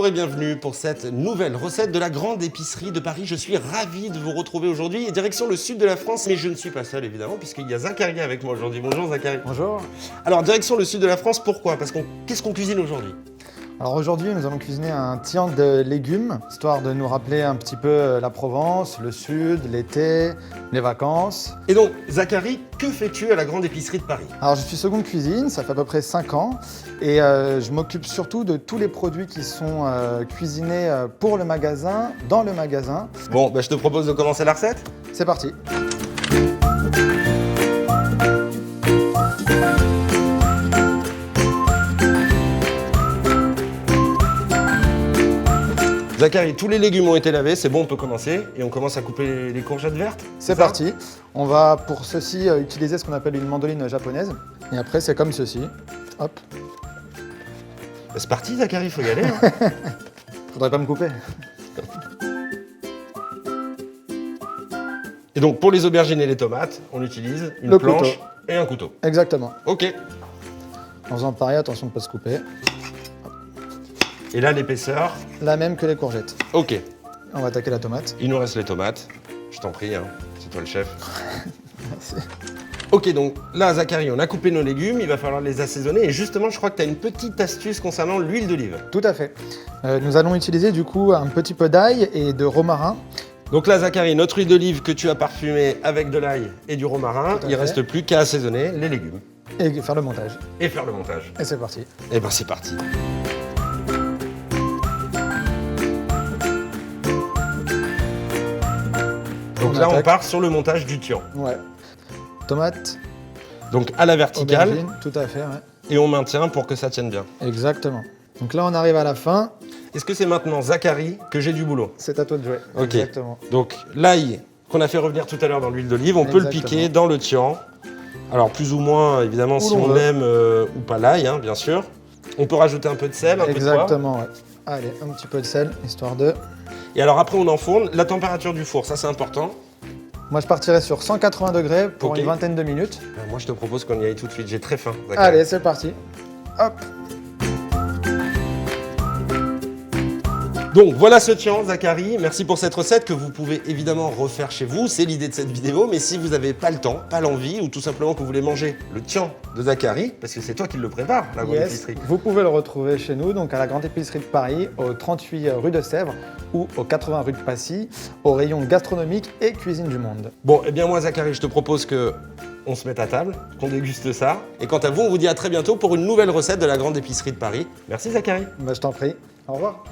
et bienvenue pour cette nouvelle recette de la grande épicerie de Paris. Je suis ravi de vous retrouver aujourd'hui, direction le sud de la France, mais je ne suis pas seul évidemment, puisqu'il y a Zacharie avec moi aujourd'hui. Bonjour Zacharie. Bonjour. Alors direction le sud de la France, pourquoi? Parce qu'est-ce qu'on cuisine aujourd'hui? Alors aujourd'hui, nous allons cuisiner un tian de légumes, histoire de nous rappeler un petit peu la Provence, le sud, l'été, les vacances. Et donc, Zacharie, que fais-tu à la grande épicerie de Paris? Alors je suis seconde cuisine, ça fait à peu près 5 ans, et je m'occupe surtout de tous les produits qui sont cuisinés pour le magasin, dans le magasin. Bon, je te propose de commencer la recette. C'est parti. Zacharie, tous les légumes ont été lavés, c'est bon, on peut commencer. Et on commence à couper les courgettes vertes. C'est parti. On va pour ceci utiliser ce qu'on appelle une mandoline japonaise. Et après, c'est comme ceci. Hop. C'est parti, Zacharie, faut y aller. Hein. Faudrait pas me couper. Et donc, pour les aubergines et les tomates, on utilise une Le planche couteau. et un couteau. Exactement. Ok. En faisant pareil, attention de ne pas se couper. Et là, l'épaisseur. La même que les courgettes. Ok. On va attaquer la tomate. Il nous reste les tomates. Je t'en prie, hein. C'est toi le chef. Merci. Ok, donc là, Zacharie, on a coupé nos légumes, il va falloir les assaisonner. Et justement, je crois que tu as une petite astuce concernant l'huile d'olive. Tout à fait. Nous allons utiliser du coup un petit peu d'ail et de romarin. Donc là, Zacharie, notre huile d'olive que tu as parfumée avec de l'ail et du romarin, Tout à il fait. reste plus qu'à assaisonner les légumes. Et faire le montage. Et faire le montage. Et c'est parti. Et ben c'est parti. Donc là, on attaque. part sur le montage du tian. Ouais. Tomate, Donc à la verticale, aubergine, tout à fait, ouais. et on maintient pour que ça tienne bien. Exactement. Donc là, on arrive à la fin. Est-ce que c'est maintenant, Zacharie, que j'ai du boulot? C'est à toi de jouer. Ok. Exactement. Donc l'ail qu'on a fait revenir tout à l'heure dans l'huile d'olive, on peut le Exactement. piquer dans le tian. Alors plus ou moins, évidemment, si l'on on veut. aime ou pas l'ail, hein, bien sûr. On peut rajouter un peu de sel, un peu de poivre. Exactement, ouais. Allez, un petit peu de sel, histoire de... Et alors après, on enfourne. La température du four, ça c'est important. Moi, je partirai sur 180 degrés pour Ok. une vingtaine de minutes. Moi, je te propose qu'on y aille tout de suite. J'ai très faim, Zacharie. Allez, c'est parti. Hop. Donc voilà ce tian, Zacharie. Merci pour cette recette que vous pouvez évidemment refaire chez vous. C'est l'idée de cette vidéo. Mais si vous n'avez pas le temps, pas l'envie, ou tout simplement que vous voulez manger le tian de Zacharie, parce que c'est toi qui le prépare, la grande Yes. épicerie. Vous pouvez le retrouver chez nous, donc à la Grande Épicerie de Paris, au 38 rue de Sèvres ou au 80 rue de Passy, au rayon gastronomique et cuisine du monde. Bon, eh bien moi, Zacharie, je te propose que on se mette à table, qu'on déguste ça. Et quant à vous, on vous dit à très bientôt pour une nouvelle recette de la grande épicerie de Paris. Merci, Zacharie. Bah, je t'en prie. Au revoir.